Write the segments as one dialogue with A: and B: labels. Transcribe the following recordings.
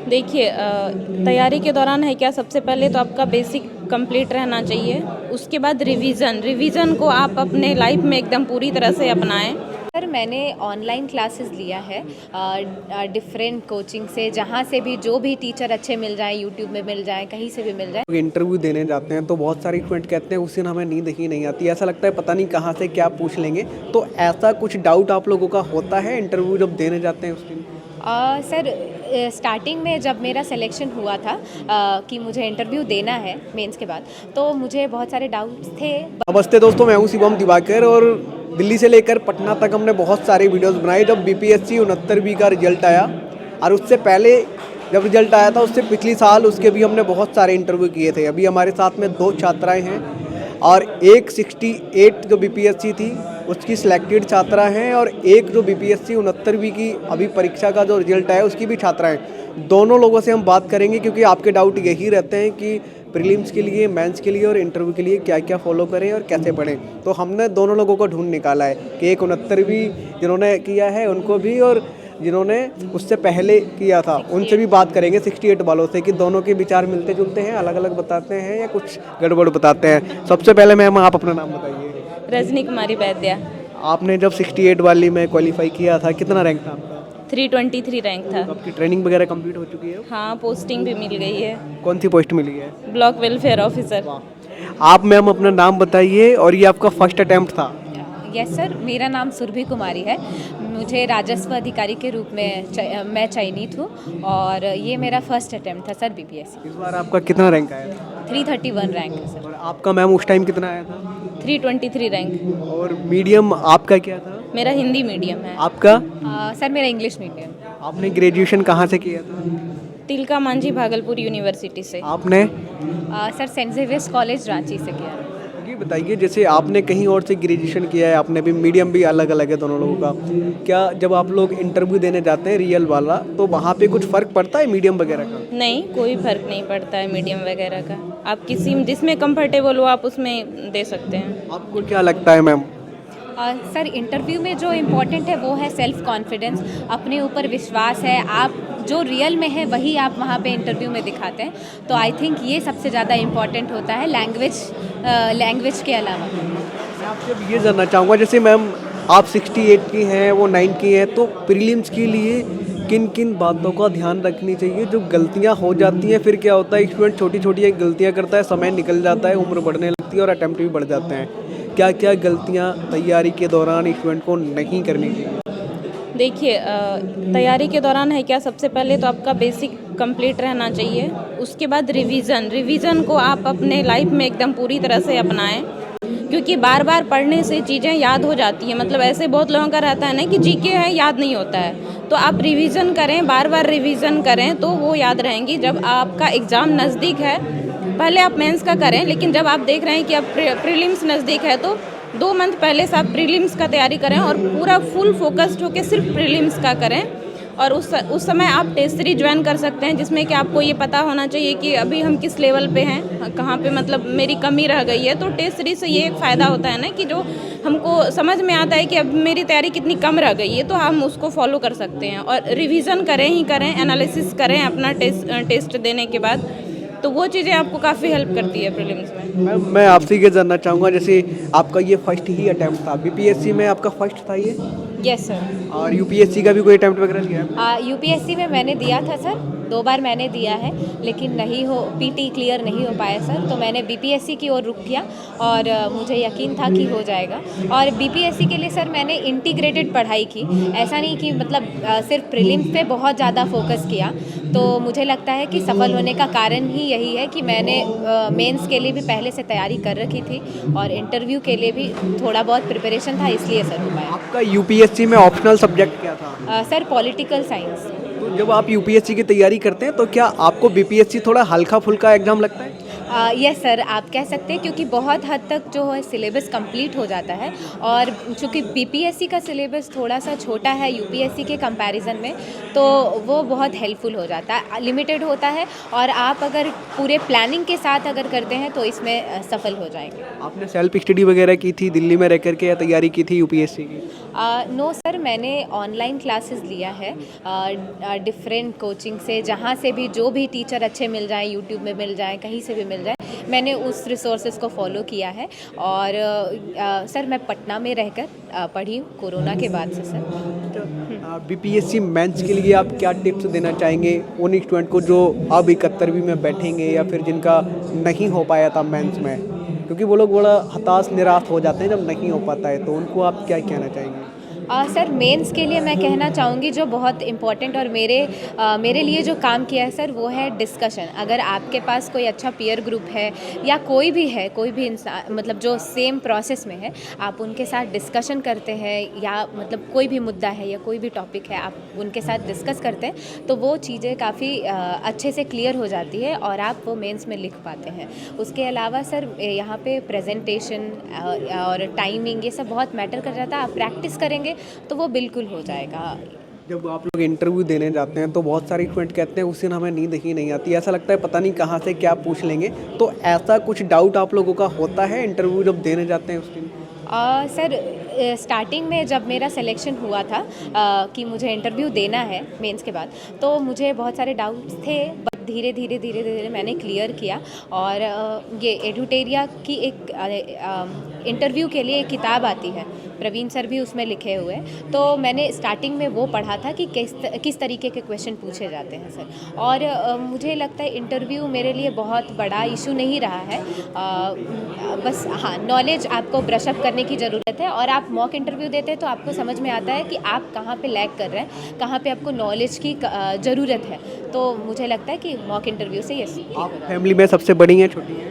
A: देखिए तैयारी के दौरान है क्या, सबसे पहले तो आपका बेसिक कंप्लीट रहना चाहिए। उसके बाद रिवीजन को आप अपने लाइफ में एकदम पूरी तरह से अपनाएं।
B: सर मैंने ऑनलाइन क्लासेस लिया है डिफरेंट कोचिंग से, जहाँ से भी जो भी टीचर अच्छे मिल जाए, यूट्यूब में मिल जाए, कहीं से भी मिल जाए।
C: इंटरव्यू देने जाते हैं तो बहुत सारे स्टूडेंट कहते हैं उस दिन हमें नींद ही नहीं आती, ऐसा लगता है पता नहीं कहाँ से क्या पूछ लेंगे। तो ऐसा कुछ डाउट आप लोगों का होता है इंटरव्यू जब देने जाते हैं उस दिन?
B: सर स्टार्टिंग में जब मेरा सिलेक्शन हुआ था कि मुझे इंटरव्यू देना है मेंस के बाद, तो मुझे बहुत सारे डाउट्स थे।
C: नमस्ते दोस्तों, मैं हूँ शिवम दिवाकर और दिल्ली से लेकर पटना तक हमने बहुत सारे वीडियोस बनाए। जब बीपीएससी 69वीं का रिजल्ट आया और उससे पहले जब रिजल्ट आया था उससे पिछली साल उसके भी हमने बहुत सारे इंटरव्यू किए थे। अभी हमारे साथ में 2 छात्राएं हैं और एक 68 जो बीपीएससी थी उसकी सिलेक्टेड छात्रा हैं और एक जो बीपीएससी 69वीं की अभी परीक्षा का जो रिजल्ट आया उसकी भी छात्रा हैं। दोनों लोगों से हम बात करेंगे क्योंकि आपके डाउट यही रहते हैं कि प्रीलिम्स के लिए, मेंस के लिए और इंटरव्यू के लिए क्या क्या फॉलो करें और कैसे पढ़ें। तो हमने दोनों लोगों को ढूंढ निकाला है कि एक 69वीं जिन्होंने किया है उनको भी और जिन्होंने उससे पहले किया था उनसे भी बात करेंगे 68 वालों से कि दोनों के विचार मिलते जुलते हैं, अलग अलग बताते हैं या कुछ गड़बड़ बताते हैं। सबसे पहले मैम आप अपना नाम बताइए।
A: रजनी कुमारी वैद्या।
C: आपने जब 68 वाली में क्वालिफाई किया था कितना रैंक था आपका?
A: 323 रैंक था।
C: तो आपकी ट्रेनिंग वगैरह कंप्लीट हो चुकी है?
A: हाँ, पोस्टिंग भी मिल गई है।
C: कौन सी पोस्ट मिली है?
A: Block welfare officer.
C: आप मैम अपना नाम बताइए और ये आपका फर्स्ट अटेम्प्ट था?
B: यस सर, मेरा नाम सुरभि कुमारी है। मुझे राजस्व अधिकारी के रूप में मैं चयनित हूँ और ये मेरा फर्स्ट अटेम्प्ट था सर बीपीएससी।
C: इस बार आपका कितना रैंक आया था?
B: 331 रैंक है सर।
C: और आपका मैम उस टाइम कितना आया था?
A: 323 रैंक।
C: और मीडियम आपका क्या था?
A: मेरा हिंदी मीडियम है।
C: आपका?
B: सर मेरा इंग्लिश मीडियम।
C: आपने ग्रेजुएशन कहाँ से किया था?
A: तिलका मांझी भागलपुर यूनिवर्सिटी से।
C: आपने?
B: Sir Saint Xavier's college Ranchi से किया।
C: ये बताइए जैसे आपने कहीं और से ग्रेजुएशन किया है, आपने भी मीडियम भी अलग अलग है दोनों लोगों का, क्या जब आप लोग इंटरव्यू देने जाते हैं रियल वाला तो वहाँ पे कुछ फ़र्क पड़ता है मीडियम वगैरह का?
A: नहीं, कोई फर्क नहीं पड़ता है मीडियम वगैरह का। आप किसी जिसमें कंफर्टेबल हो आप उसमें दे सकते हैं।
C: आपको क्या लगता है मैम?
B: सर इंटरव्यू में जो इम्पोर्टेंट है वो है सेल्फ कॉन्फिडेंस, अपने ऊपर विश्वास है। आप जो रियल में है वही आप वहाँ पे इंटरव्यू में दिखाते हैं। तो आई थिंक ये सबसे ज़्यादा इम्पॉर्टेंट होता है लैंग्वेज के अलावा।
C: मैं आपसे अब ये जानना चाहूँगा जैसे मैम आप 68 की हैं, वो 9 की हैं, तो प्रीलिम्स के लिए किन किन बातों का ध्यान रखनी चाहिए? जो गलतियाँ हो जाती हैं फिर क्या होता है स्टूडेंट छोटी छोटी गलतियाँ करता है, समय निकल जाता है, उम्र बढ़ने लगती है और अटैम्प्ट भी बढ़ जाते हैं। क्या क्या गलतियाँ तैयारी के दौरान स्टूडेंट को नहीं करनी चाहिए?
A: देखिए तैयारी के दौरान है क्या, सबसे पहले तो आपका बेसिक कंप्लीट रहना चाहिए। उसके बाद रिवीजन को आप अपने लाइफ में एकदम पूरी तरह से अपनाएं, क्योंकि बार बार पढ़ने से चीज़ें याद हो जाती हैं। मतलब ऐसे बहुत लोगों का रहता है ना कि जीके है याद नहीं होता है, तो आप रिवीजन करें, बार बार रिवीजन करें तो वो याद रहेंगी। जब आपका एग्ज़ाम नज़दीक है, पहले आप मेंस का करें, लेकिन जब आप देख रहे हैं कि अब प्रीलिम्स नज़दीक है तो 2 मंथ पहले से आप प्रीलिम्स का तैयारी करें और पूरा फुल फोकस्ड होकर सिर्फ प्रीलिम्स का करें। और उस समय आप टेस्ट सीरीज ज्वाइन कर सकते हैं, जिसमें कि आपको ये पता होना चाहिए कि अभी हम किस लेवल पे हैं, कहाँ पे मतलब मेरी कमी रह गई है। तो टेस्ट सीरीज से ये एक फ़ायदा होता है ना कि जो हमको समझ में आता है कि अब मेरी तैयारी कितनी कम रह गई है, तो हम उसको फॉलो कर सकते हैं। और रिवीजन करें ही करें, एनालिसिस करें अपना टेस्ट देने के बाद, तो वो चीज़ें आपको काफ़ी हेल्प करती है प्रीलिम्स में।
C: मैं आपसे ये जानना चाहूँगा जैसे आपका ये फर्स्ट ही अटैम्प्ट था, बीपीएससी में आपका फर्स्ट था ये?
B: Yes sir.
C: और यूपीएससी का भी कोई अटैम्प्ट वगैरह लिया है?
B: यूपीएससी में मैंने दिया था सर, 2 बार मैंने दिया है, लेकिन पीटी क्लियर नहीं हो पाया सर। तो मैंने बीपीएससी की ओर रुख किया और मुझे यकीन था कि हो जाएगा। और बीपीएससी के लिए सर मैंने इंटीग्रेटेड पढ़ाई की, ऐसा नहीं कि मतलब सिर्फ प्रीलिम्स पे बहुत ज़्यादा फोकस किया। तो मुझे लगता है कि सफल होने का कारण ही यही है कि मैंने मेंस के लिए भी पहले से तैयारी कर रखी थी और इंटरव्यू के लिए भी थोड़ा बहुत प्रिपरेशन था, इसलिए सर हो पाया।
C: आपका यूपीएससी में ऑप्शनल सब्जेक्ट क्या था?
B: Sir political science.
C: तो जब आप यूपीएससी की तैयारी करते हैं तो क्या आपको बीपीएससी थोड़ा हल्का फुल्का एग्जाम लगता है?
B: यस सर, आप कह सकते हैं, क्योंकि बहुत हद तक जो है सिलेबस कंप्लीट हो जाता है। और चूँकि बीपीएससी का सिलेबस थोड़ा सा छोटा है यूपीएससी के कंपैरिजन में, तो वो बहुत हेल्पफुल हो जाता है, लिमिटेड होता है। और आप अगर पूरे प्लानिंग के साथ अगर करते हैं तो इसमें सफल हो जाएंगे।
C: आपने सेल्फ स्टडी वगैरह की थी दिल्ली में रह करके या तैयारी की थी यूपीएससी की?
B: नो सर, मैंने ऑनलाइन क्लासेस लिया है डिफरेंट कोचिंग से, जहाँ से भी जो भी टीचर अच्छे मिल जाएं, यूट्यूब में मिल जाएं, कहीं से भी मिल जाएं, मैंने उस रिसोर्सेज को फॉलो किया है। और सर मैं पटना में रहकर पढ़ी हूँ कोरोना के बाद से सर।
C: बीपीएससी मेंस के लिए आप क्या टिप्स देना चाहेंगे उन स्टूडेंट को जो अब 71वीं में बैठेंगे या फिर जिनका नहीं हो पाया था मेंस में, क्योंकि वो लोग बड़ा हताश निराश हो जाते हैं जब नहीं हो पाता है, तो उनको आप क्या कहना चाहेंगे?
B: सर मेंस के लिए मैं कहना चाहूँगी जो बहुत इम्पॉर्टेंट और मेरे लिए जो काम किया है सर, वो है डिस्कशन। अगर आपके पास कोई अच्छा पीयर ग्रुप है या कोई भी इंसान मतलब जो सेम प्रोसेस में है, आप उनके साथ डिस्कशन करते हैं, या मतलब कोई भी मुद्दा है या कोई भी टॉपिक है, आप उनके साथ डिस्कस करते हैं, तो वो चीज़ें काफ़ी अच्छे से क्लियर हो जाती है और आप वो मेंस में लिख पाते हैं। उसके अलावा सर यहाँ पे प्रेजेंटेशन और टाइमिंग ये सब बहुत मैटर कर जाता है। आप प्रैक्टिस करेंगे तो वो बिल्कुल हो जाएगा।
C: जब आप लोग इंटरव्यू देने जाते हैं तो बहुत सारे स्टूडेंट कहते हैं उस दिन हमें नींद ही नहीं आती, ऐसा लगता है पता नहीं कहाँ से क्या पूछ लेंगे, तो ऐसा कुछ डाउट आप लोगों का होता है इंटरव्यू जब देने जाते हैं उस दिन?
B: सर स्टार्टिंग में जब मेरा सिलेक्शन हुआ था कि मुझे इंटरव्यू देना है मेंस के बाद, तो मुझे बहुत सारे डाउट्स थे, बट धीरे धीरे मैंने क्लियर किया। और ये एडुटेरिया की एक इंटरव्यू के लिए एक किताब आती है, प्रवीण सर भी उसमें लिखे हुए, तो मैंने स्टार्टिंग में वो पढ़ा था कि किस तरीके के क्वेश्चन पूछे जाते हैं सर। और मुझे लगता है इंटरव्यू मेरे लिए बहुत बड़ा इशू नहीं रहा है। बस हाँ, नॉलेज आपको ब्रशअप करने की ज़रूरत है, और आप मॉक इंटरव्यू देते हैं तो आपको समझ में आता है कि आप कहाँ पे लैग कर रहे हैं, कहाँ पे आपको नॉलेज की ज़रूरत है। तो मुझे लगता है कि मॉक इंटरव्यू से ये
C: आप फैमिली में सबसे बड़ी हैं छोटी हैं?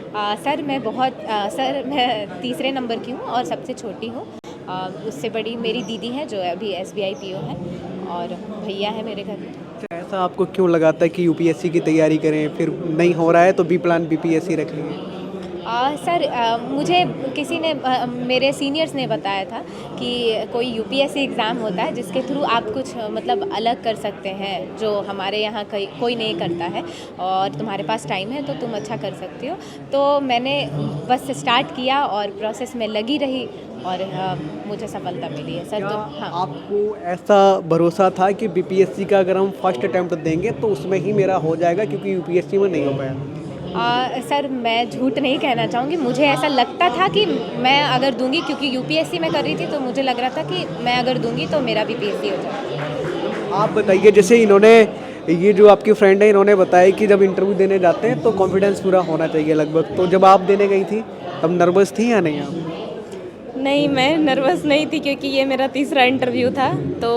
B: सर मैं तीसरे नंबर की हूँ और सबसे छोटी हूँ। उससे बड़ी मेरी दीदी है जो अभी SBI PO है, और भैया है मेरे घर में।
C: अच्छा, ऐसा आपको क्यों लगाता है कि यूपीएससी की तैयारी करें, फिर नहीं हो रहा है तो बी प्लान बीपीएससी रख लिए?
B: सर मुझे किसी ने मेरे सीनियर्स ने बताया था कि कोई UPSC एग्ज़ाम होता है जिसके थ्रू आप कुछ मतलब अलग कर सकते हैं, जो हमारे यहाँ कोई नहीं करता है, और तुम्हारे पास टाइम है तो तुम अच्छा कर सकती हो। तो मैंने बस स्टार्ट किया और प्रोसेस में लगी रही, और मुझे सफलता मिली है सर। तो हाँ,
C: आपको ऐसा भरोसा था कि बीपीएससी का अगर हम फर्स्ट अटेम्प्ट देंगे तो उसमें ही मेरा हो जाएगा, क्योंकि यूपीएससी में नहीं हो पाया?
B: सर मैं झूठ नहीं कहना चाहूँगी, मुझे ऐसा लगता था कि मैं अगर दूंगी, क्योंकि UPSC में कर रही थी, तो मुझे लग रहा था कि मैं अगर दूंगी तो मेरा भी PSC हो जाएगा।
C: आप बताइए, जैसे इन्होंने ये जो आपकी फ्रेंड है इन्होंने बताया कि जब इंटरव्यू देने जाते हैं तो कॉन्फिडेंस पूरा होना चाहिए लगभग, तो जब आप देने गई थी तब नर्वस थी या नहीं आप?
A: नहीं, मैं नर्वस नहीं थी, क्योंकि ये मेरा तीसरा इंटरव्यू था। तो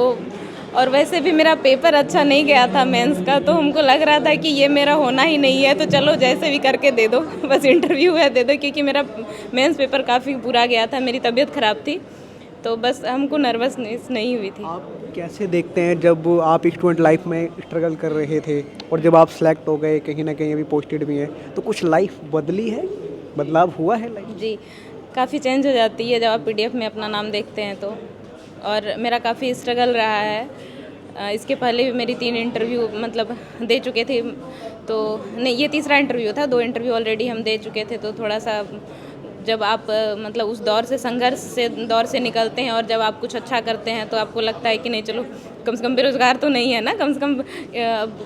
A: और वैसे भी मेरा पेपर अच्छा नहीं गया था मेंस का, तो हमको लग रहा था कि ये मेरा होना ही नहीं है, तो चलो जैसे भी करके दे दो, बस इंटरव्यू है दे दो, क्योंकि मेरा मेंस पेपर काफ़ी बुरा गया था, मेरी तबीयत ख़राब थी, तो बस हमको नर्वसनेस नहीं हुई थी।
C: आप कैसे देखते हैं जब आप स्टूडेंट लाइफ में स्ट्रगल कर रहे थे और जब आप सेलेक्ट हो गए, कहीं ना कहीं अभी पोस्टेड भी हैं, तो कुछ लाइफ बदली है, बदलाव हुआ है लाइफ?
A: जी, काफ़ी चेंज हो जाती है जब आप PDF में अपना नाम देखते हैं तो। और मेरा काफ़ी स्ट्रगल रहा है। इसके पहले भी मेरी 3 इंटरव्यू मतलब दे चुके थे, तो नहीं, ये तीसरा इंटरव्यू था, 2 इंटरव्यू ऑलरेडी हम दे चुके थे। तो थोड़ा सा जब आप मतलब उस दौर से निकलते हैं और जब आप कुछ अच्छा करते हैं तो आपको लगता है कि नहीं, चलो कम से कम बेरोज़गार तो नहीं है ना, कम से कम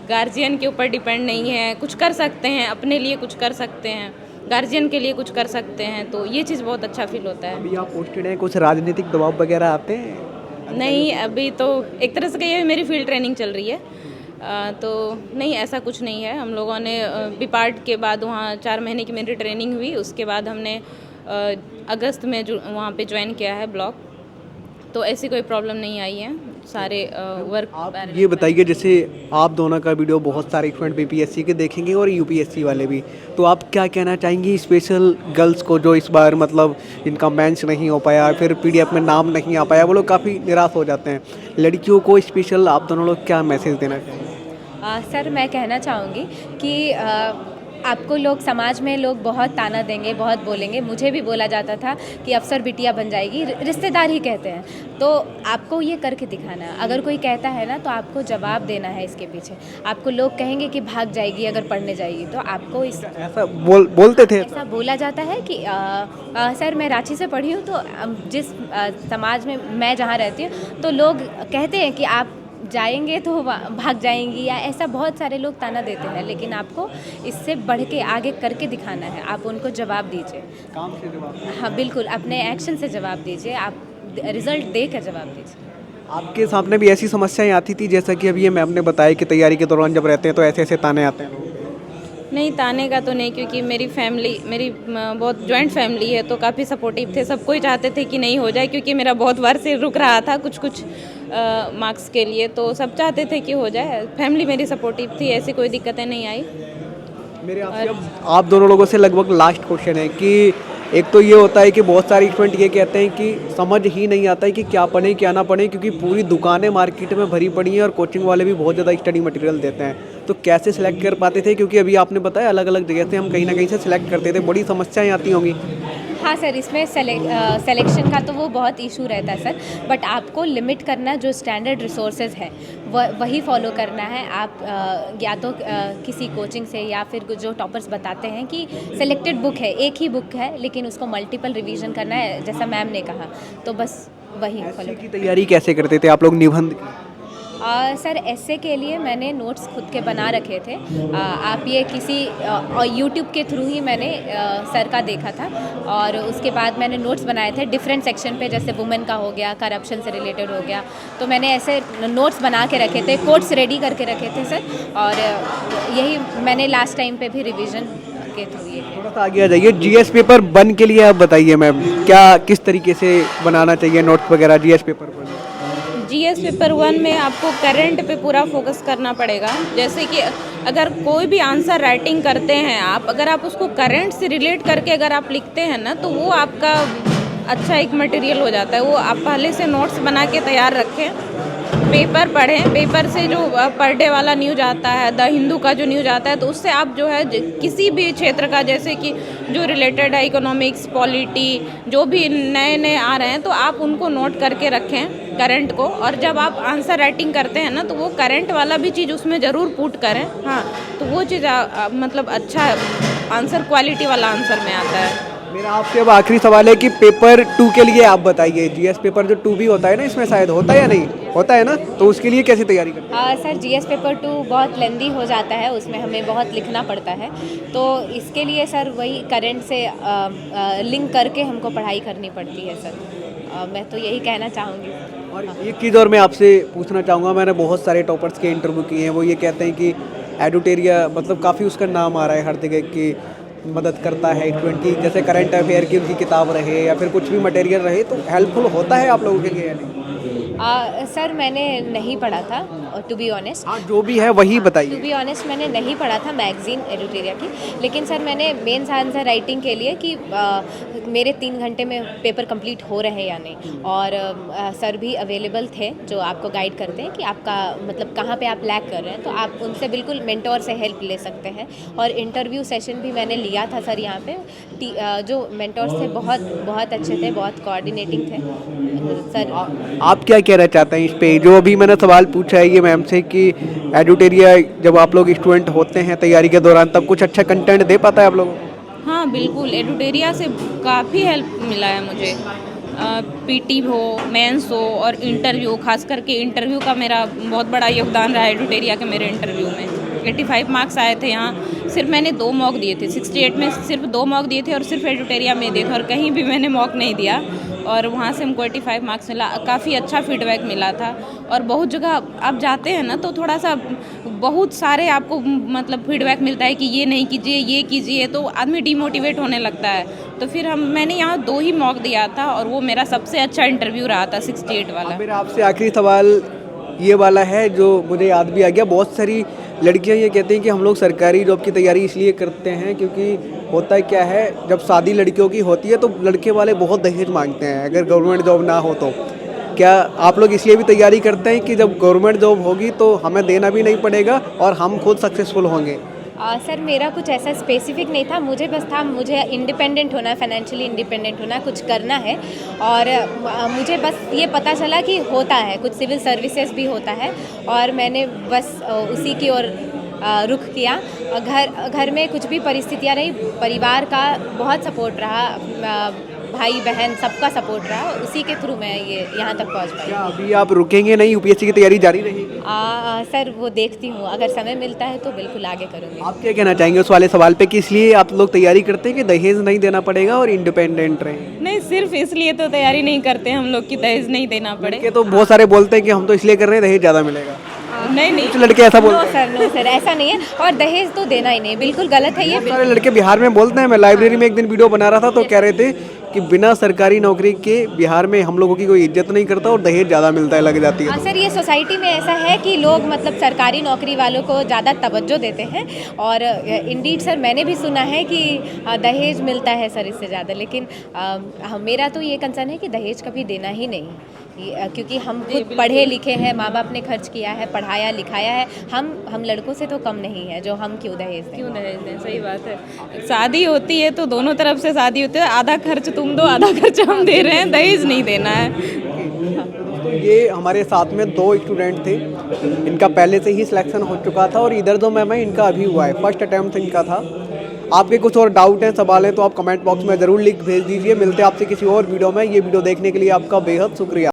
A: गार्जियन के ऊपर डिपेंड नहीं है, कुछ कर सकते हैं, अपने लिए कुछ कर सकते हैं, गार्जियन के लिए कुछ कर सकते हैं, तो ये चीज़ बहुत अच्छा फील होता है।
C: अभी आप पोस्टेड हैं, कुछ राजनीतिक दबाव वगैरह आते हैं?
A: नहीं, अभी तो एक तरह से कहिए मेरी फील्ड ट्रेनिंग चल रही है, तो नहीं, ऐसा कुछ नहीं है। हम लोगों ने बीपार्ट के बाद वहाँ 4 महीने की मेरी ट्रेनिंग हुई, उसके बाद हमने अगस्त में वहाँ पे ज्वाइन किया है ब्लॉक, तो ऐसी कोई प्रॉब्लम नहीं आई है, सारे वर्क।
C: आप ये बताइए, जैसे आप दोनों का वीडियो बहुत सारे स्टूडेंट बीपीएससी के देखेंगे और यूपीएससी वाले भी, तो आप क्या कहना चाहेंगी स्पेशल गर्ल्स को जो इस बार मतलब इनका मेंस नहीं हो पाया, फिर PDF में नाम नहीं आ पाया, वो लोग काफ़ी निराश हो जाते हैं, लड़कियों को स्पेशल आप दोनों लोग क्या मैसेज देना चाहेंगे?
B: सर मैं कहना चाहूँगी कि आपको लोग समाज में लोग बहुत ताना देंगे, बहुत बोलेंगे। मुझे भी बोला जाता था कि अफसर बिटिया बन जाएगी, रिश्तेदार ही कहते हैं। तो आपको ये करके दिखाना है। अगर कोई कहता है ना तो आपको जवाब देना है इसके पीछे। आपको लोग कहेंगे कि भाग जाएगी अगर पढ़ने जाएगी, तो आपको इस
C: ऐसा बोलते थे?
B: ऐसा बोला जाता है कि सर मैं रांची से पढ़ी हूँ, तो जिस समाज में मैं जहाँ रहती हूँ तो लोग कहते हैं कि आप जाएंगे तो भाग जाएंगी, या ऐसा बहुत सारे लोग ताना देते हैं। लेकिन आपको इससे बढ़ के आगे करके दिखाना है। आप उनको जवाब दीजिए,
C: काम से जवाब।
B: हाँ बिल्कुल, अपने एक्शन से जवाब दीजिए, आप रिजल्ट दे कर जवाब दीजिए।
C: आपके सामने भी ऐसी समस्याएं आती थी जैसा कि अभी ये मैम ने बताया कि तैयारी के दौरान जब रहते हैं तो ऐसे ऐसे ताने आते हैं?
A: नहीं, ताने का तो नहीं, क्योंकि मेरी बहुत जॉइंट फैमिली है, तो काफ़ी सपोर्टिव थे। सब कोई चाहते थे कि नहीं हो जाए, क्योंकि मेरा बहुत बार से रुक रहा था कुछ मार्क्स के लिए, तो सब चाहते थे कि हो जाए। फैमिली मेरी सपोर्टिव थी, ऐसी कोई दिक्कतें नहीं आई।
C: मेरे आपसे अब आप दोनों लोगों से लगभग लास्ट क्वेश्चन है कि एक तो ये होता है कि बहुत सारे स्टूडेंट ये कहते हैं कि समझ ही नहीं आता है कि क्या पढ़ें क्या ना पढ़ें, क्योंकि पूरी दुकानें मार्केट में भरी पड़ी हैं और कोचिंग वाले भी बहुत ज़्यादा स्टडी मटेरियल देते हैं। तो कैसे सिलेक्ट कर पाते थे, क्योंकि अभी आपने बताया अलग अलग जगह से हम कहीं ना कहीं से सिलेक्ट करते थे, बड़ी समस्याएं आती होंगी?
B: हाँ सर, इसमें सिलेक्शन का तो वो बहुत इशू रहता है सर, बट आपको लिमिट करना, जो स्टैंडर्ड रिसोर्सेज है वही फॉलो करना है। आप या तो किसी कोचिंग से, या फिर जो टॉपर्स बताते हैं कि सिलेक्टेड बुक है, एक ही बुक है, लेकिन उसको मल्टीपल रिवीजन करना है, जैसा मैम ने कहा, तो बस वही फॉलो।
C: की तैयारी कैसे करते थे आप लोग? निबंध की?
B: सर ऐसे के लिए मैंने नोट्स खुद के बना रखे थे। आप ये किसी यूट्यूब के थ्रू ही मैंने सर का देखा था, और उसके बाद मैंने नोट्स बनाए थे डिफरेंट सेक्शन पे, जैसे वुमेन का हो गया, करप्शन से रिलेटेड हो गया, तो मैंने ऐसे नोट्स बना के रखे थे, कोट्स रेडी करके रखे थे सर, और यही मैंने लास्ट टाइम पे भी रिवीजन के थ्रू ये।
C: थोड़ा सा आगे आ जाइए। जीएस पेपर 1 के लिए आप बताइए मैम, क्या किस तरीके से बनाना चाहिए नोट्स वगैरह जीएस पेपर पर?
A: जीएस पेपर 1 में आपको करंट पे पूरा फोकस करना पड़ेगा। जैसे कि अगर कोई भी आंसर राइटिंग करते हैं आप, अगर आप उसको करंट से रिलेट करके अगर आप लिखते हैं ना, तो वो आपका अच्छा एक मटेरियल हो जाता है। वो आप पहले से नोट्स बना के तैयार रखें, पेपर पढ़ें। पेपर से जो पर डे वाला न्यूज आता है, द हिंदू का जो न्यूज आता है, तो उससे आप जो है किसी भी क्षेत्र का, जैसे कि जो रिलेटेड है इकोनॉमिक्स, पॉलिटी, जो भी नए नए आ रहे हैं, तो आप उनको नोट करके रखें करंट को। और जब आप आंसर राइटिंग करते हैं ना, तो वो करंट वाला भी चीज़ उसमें ज़रूर पुट करें। हाँ, तो वो चीज़ मतलब अच्छा आंसर, क्वालिटी वाला आंसर में आता है।
C: मेरा आपसे अब आखिरी सवाल है कि पेपर 2 के लिए आप बताइए। जीएस पेपर जो 2 भी होता है ना, इसमें शायद होता है या नहीं होता है ना, तो उसके लिए कैसी तैयारी करते हैं?
B: सर जीएस पेपर 2 बहुत लेंदी हो जाता है, उसमें हमें बहुत लिखना पड़ता है, तो इसके लिए सर वही करंट से लिंक करके हमको पढ़ाई करनी पड़ती है सर। मैं तो यही कहना चाहूँगी।
C: और एक चीज़ और मैं आपसे पूछना चाहूँगा, मैंने बहुत सारे टॉपर्स के इंटरव्यू किए हैं, वो ये कहते हैं कि एडुटेरिया मतलब काफ़ी उसका नाम आ रहा है हर जगह की, मदद करता है स्टूडेंट की, जैसे करंट अफेयर की उनकी किताब रहे या फिर कुछ भी मटेरियल रहे, तो हेल्पफुल होता है आप लोगों के लिए या नहीं?
B: सर मैंने नहीं पढ़ा था, टू बी ऑनेस्ट।
C: हाँ, जो भी है वही बताइए।
B: टू बी ऑनेस्ट मैंने नहीं पढ़ा था मैगजीन एडुटेरिया की, लेकिन सर मैंने मेंस आंसर राइटिंग के लिए कि मेरे 3 घंटे में पेपर कंप्लीट हो रहे हैं या नहीं, और सर भी अवेलेबल थे जो आपको गाइड करते हैं कि आपका मतलब कहाँ पे आप लैग कर रहे हैं, तो आप उनसे बिल्कुल मेंटोर से हेल्प ले सकते हैं। और इंटरव्यू सेशन भी मैंने लिया था सर यहाँ पे, जो मेंटोर्स थे बहुत बहुत अच्छे थे, बहुत कोऑर्डिनेटिंग थे सर।
C: आप क्या कहना चाहते हैं इस पे, जो अभी मैंने सवाल पूछा है ये मैम से कि एडुटेरिया जब आप लोग स्टूडेंट होते हैं तैयारी के दौरान, तब कुछ अच्छा कंटेंट दे पाता है आप लोगों को?
A: हाँ बिल्कुल, एडुटेरिया से काफ़ी हेल्प मिला है मुझे। पीटी हो, मेंस हो और इंटरव्यू, खास करके इंटरव्यू का मेरा बहुत बड़ा योगदान रहा है एडुटेरिया के मेरे इंटरव्यू में। 85 मार्क्स आए थे यहाँ, सिर्फ मैंने 2 मॉक दिए थे, 68 में सिर्फ 2 मॉक दिए थे, और सिर्फ एडुटेरिया में दिए थे, और कहीं भी मैंने मॉक नहीं दिया, और वहाँ से हमको 85 मार्क्स मिला। काफ़ी अच्छा फीडबैक मिला था। और बहुत जगह आप जाते हैं ना, तो थोड़ा सा बहुत सारे आपको मतलब फीडबैक मिलता है कि ये नहीं कीजिए, ये कीजिए, तो आदमी डिमोटिवेट होने लगता है। तो फिर मैंने यहाँ 2 ही मॉक दिया था, और वो मेरा सबसे अच्छा इंटरव्यू रहा था, 68 वाला।
C: मेरा आपसे आखिरी सवाल ये वाला है जो मुझे याद भी आ गया। बहुत सारी लड़कियां ये कहती हैं कि हम लोग सरकारी जॉब की तैयारी इसलिए करते हैं क्योंकि होता क्या है, जब शादी लड़कियों की होती है तो लड़के वाले बहुत दहेज मांगते हैं अगर गवर्नमेंट जॉब ना हो तो। क्या आप लोग इसलिए भी तैयारी करते हैं कि जब गवर्नमेंट जॉब होगी तो हमें देना भी नहीं पड़ेगा और हम खुद सक्सेसफुल होंगे?
B: सर मेरा कुछ ऐसा स्पेसिफिक नहीं था, मुझे बस था मुझे इंडिपेंडेंट होना, फाइनेंशियली इंडिपेंडेंट होना, कुछ करना है। और मुझे बस ये पता चला कि होता है, कुछ सिविल सर्विसेज भी होता है, और मैंने बस उसी की ओर रुख किया। घर में कुछ भी परिस्थितियाँ रही, परिवार का बहुत सपोर्ट रहा, भाई बहन सबका सपोर्ट रहा, उसी के थ्रू मैं ये यहाँ तक पहुँच पाई।
C: क्या अभी आप रुकेंगे नहीं, यूपीएससी की तैयारी जारी रहेगी?
B: सर वो देखती हूँ, अगर समय मिलता है तो बिल्कुल आगे करूँगी।
C: आप क्या कहना चाहेंगे उस वाले सवाल पे कि इसलिए आप लोग तैयारी करते हैं कि दहेज नहीं देना पड़ेगा और इंडिपेंडेंट रहें?
A: नहीं, सिर्फ इसलिए तो तैयारी नहीं करते हम लोग कि दहेज नहीं देना पड़े।
C: लड़के तो बहुत सारे बोलते हैं कि हम तो इसलिए कर रहे हैं दहेज ज़्यादा मिलेगा।
A: नहीं,
C: कुछ लड़के ऐसा बोलते हैं।
B: नो सर ऐसा नहीं है, और दहेज तो देना ही नहीं, बिल्कुल गलत है ये।
C: बहुत सारे लड़के बिहार में बोलते हैं। मैं लाइब्रेरी में एक दिन वीडियो बना रहा था तो कह रहे थे कि बिना सरकारी नौकरी के बिहार में हम लोगों की कोई इज्जत नहीं करता और दहेज ज़्यादा मिलता है, लग जाती है।
B: सर ये सोसाइटी में ऐसा है कि लोग मतलब सरकारी नौकरी वालों को ज़्यादा तवज्जो देते हैं, और इंडीड सर मैंने भी सुना है कि दहेज मिलता है सर इससे ज़्यादा, लेकिन मेरा तो ये कंसर्न है कि दहेज कभी देना ही नहीं, क्योंकि हम खुद पढ़े लिखे हैं, माँ बाप ने खर्च किया है, पढ़ाया लिखाया है, हम लड़कों से तो कम नहीं है, जो हम क्यों दहेज दें।
A: सही बात है। शादी होती है तो दोनों तरफ से शादी होती है, आधा खर्च तुम दो, आधा खर्च हम दे रहे हैं, दहेज नहीं देना है।
C: तो ये हमारे साथ में 2 स्टूडेंट थे, इनका पहले से ही सिलेक्शन हो चुका था और इधर जो मैम है इनका अभी हुआ है, फर्स्ट अटैम्प्ट इनका था। आपके कुछ और डाउट हैं, सवाल हैं तो आप कमेंट बॉक्स में ज़रूर लिख भेज दीजिए। मिलते हैं आपसे किसी और वीडियो में। ये वीडियो देखने के लिए आपका बेहद शुक्रिया।